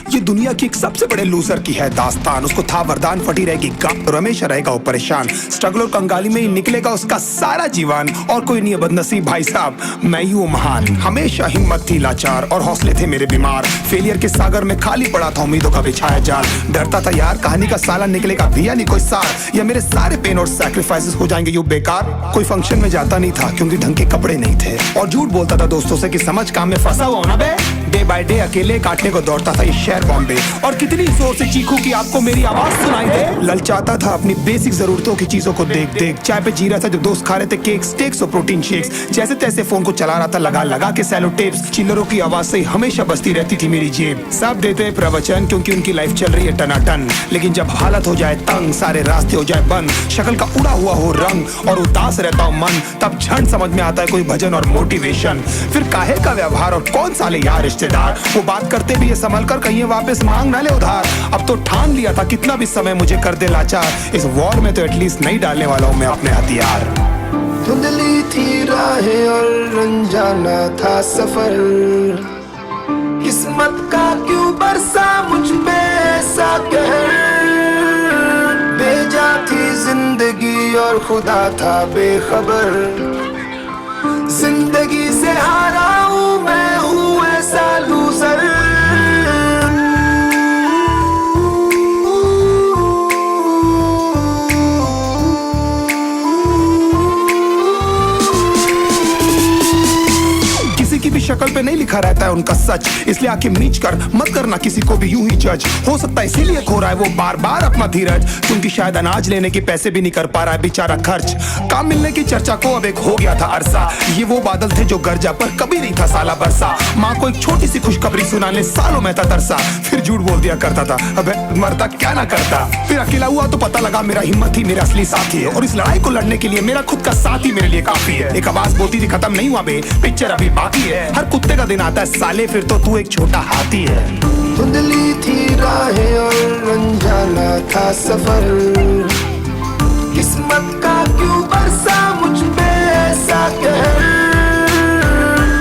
ये दुनिया की एक सबसे बड़े लूजर की है दास्तान। उसको था वरदान, फटी रहेगी गांव, हमेशा रहेगा वो परेशान। स्ट्रगल और कंगाली में ही निकलेगा उसका सारा जीवन। और कोई नहीं है बदनसीब भाई साहब, मैं ही हूँ महान। हमेशा हिम्मत थी लाचार और हौसले थे मेरे बीमार। फेलियर के सागर में खाली पड़ा था उम्मीदों का बिछाया जाल। डरता था यार कहानी का साला निकलेगा भैया नहीं कोई सार, या मेरे सारे पेन और सैक्रिफाइसेस हो जाएंगे यूं बेकार। कोई फंक्शन में जाता नहीं था क्योंकि ढंग के कपड़े नहीं थे, और झूठ बोलता था दोस्तों से कि समझ काम में फंसा हुआ ना बे। डे बाय डे अकेले काटने को दौड़ता था ये शहर बॉम्बे, और कितनी जोर से चीखूं कि आपको मेरी आवाज सुनाई दे। ललचाता था अपनी बेसिक जरूरतों की चीजों को देख देख। चाय पे जी रहा था जब दोस्त खा रहे थे केक, स्टेक्स और प्रोटीन शेक्स। जैसे तैसे फोन को चला रहा था लगा लगा के सैलो टेप्स। चिल्लरों की आवाज से हमेशा बजती रहती थी मेरी जेब। सब देते प्रवचन क्योंकि उनकी लाइफ चल रही है टनाटन, लेकिन जब हालत हो जाए तंग, सारे रास्ते हो जाए बंद, शक्ल का उड़ा हुआ हो रंग और उदास रहता हो मन, तब क्षण समझ में आता है कोई भजन और मोटिवेशन। फिर काहे का व्यवहार और कौन साले यार रिश्तेदार, वो बात करते भी ये संभल कर कहीं वापस मांग ना ले उधार। अब तो ठान लिया था कितना भी समय मुझे कर दे लाचार, इस वॉर में तो एटलीस्ट नहीं डालने वाला हूं मैं अपने हथियार। धुंधली थी राहें और अनजाना था सफर, किस्मत का क्यों बरसा मुझ पे ऐसा कहर। भेजा थी जिंदगी और खुदा था बेखबर, जिंदगी से हारा हूँ मैं, हूँ ऐसा लूजर। की भी शक्ल पे नहीं लिखा रहता है उनका सच, इसलिए आंखें मीच कर मत करना किसी को भी यूं ही जज। हो सकता है इसीलिए खो रहा है वो बार बार अपना धीरज, क्योंकि शायद अनाज लेने के पैसे भी नहीं कर पा रहा है बेचारा खर्च। काम मिलने की चर्चा को अब एक हो गया था अरसा, ये वो बादल थे जो गरजा पर कभी नहीं था साला बरसा। माँ को एक छोटी सी खुशखबरी सुनाने सालों में था तरसा, फिर झूठ बोल दिया करता था अबे मरता क्या ना करता। फिर अकेला हुआ तो पता लगा मेरा हिम्मत ही मेरा असली साथी है, और इस लड़ाई को लड़ने के लिए मेरा खुद का साथ ही मेरे लिए काफी है। एक आवाज बोलती थी खत्म नहीं हुआ बे, पिक्चर अभी बाकी है। हर कुत्ते का दिन आता है साले, फिर तो तू एक छोटा हाथी है। धुंधली थी राहें और अनजाना था सफर, किस्मत का क्यों बरसा मुझ पे ऐसा कहर।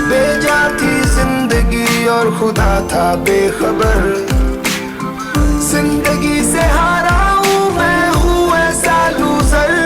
भेजा थी जिंदगी और खुदा था बेखबर, जिंदगी से हारा हूँ मैं, हूँ ऐसा लूजर।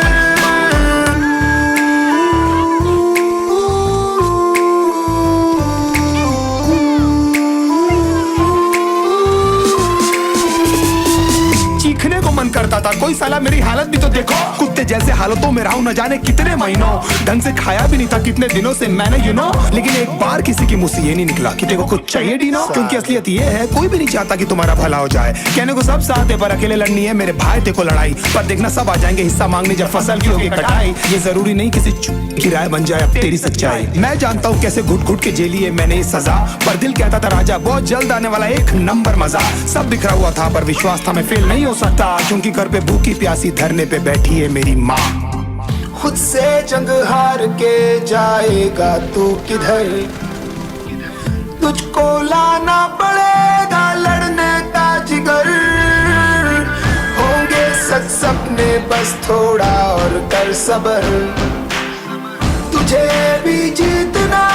चीखने को मन करता था, कोई साला मेरी हालत भी तो देखो। कुत्ते जैसे हालतों में रहा हूं न जाने कितने महीनों, ढंग से खाया भी नहीं था कितने दिनों से मैंने लेकिन एक बार किसी की मुंह से ये नहीं निकला कि देखो कुछ चाहिए डीनो। क्योंकि असलियत ये है कोई भी नहीं चाहता कि तुम्हारा भला हो जाए। कहने को सब साथ है पर अकेले लड़नी है मेरे भाई, देखो लड़ाई पर देखना सब आ जाएंगे हिस्सा मांगने जब फसल की होगी कटाई। ये जरूरी नहीं किसी की राय बन जाए अब तेरी सच्चाई। मैं जानता हूँ कैसे घुट घुट के झेली है मैंने ये सजा, पर दिल कहता था राजा बहुत जल्द आने वाला एक नंबर मजा। सब बिखरा हुआ था पर विश्वास था मैं फेल नहीं हो सकता, क्योंकि घर पे भूखी प्यासी धरने पे बैठी है मेरी माँ। खुद से जंग हार के जाएगा तू किधर, तुझको लाना पड़ेगा लड़ने का जिगर। होंगे सच सपने बस थोड़ा और कर सबर, तुझे भी जीतना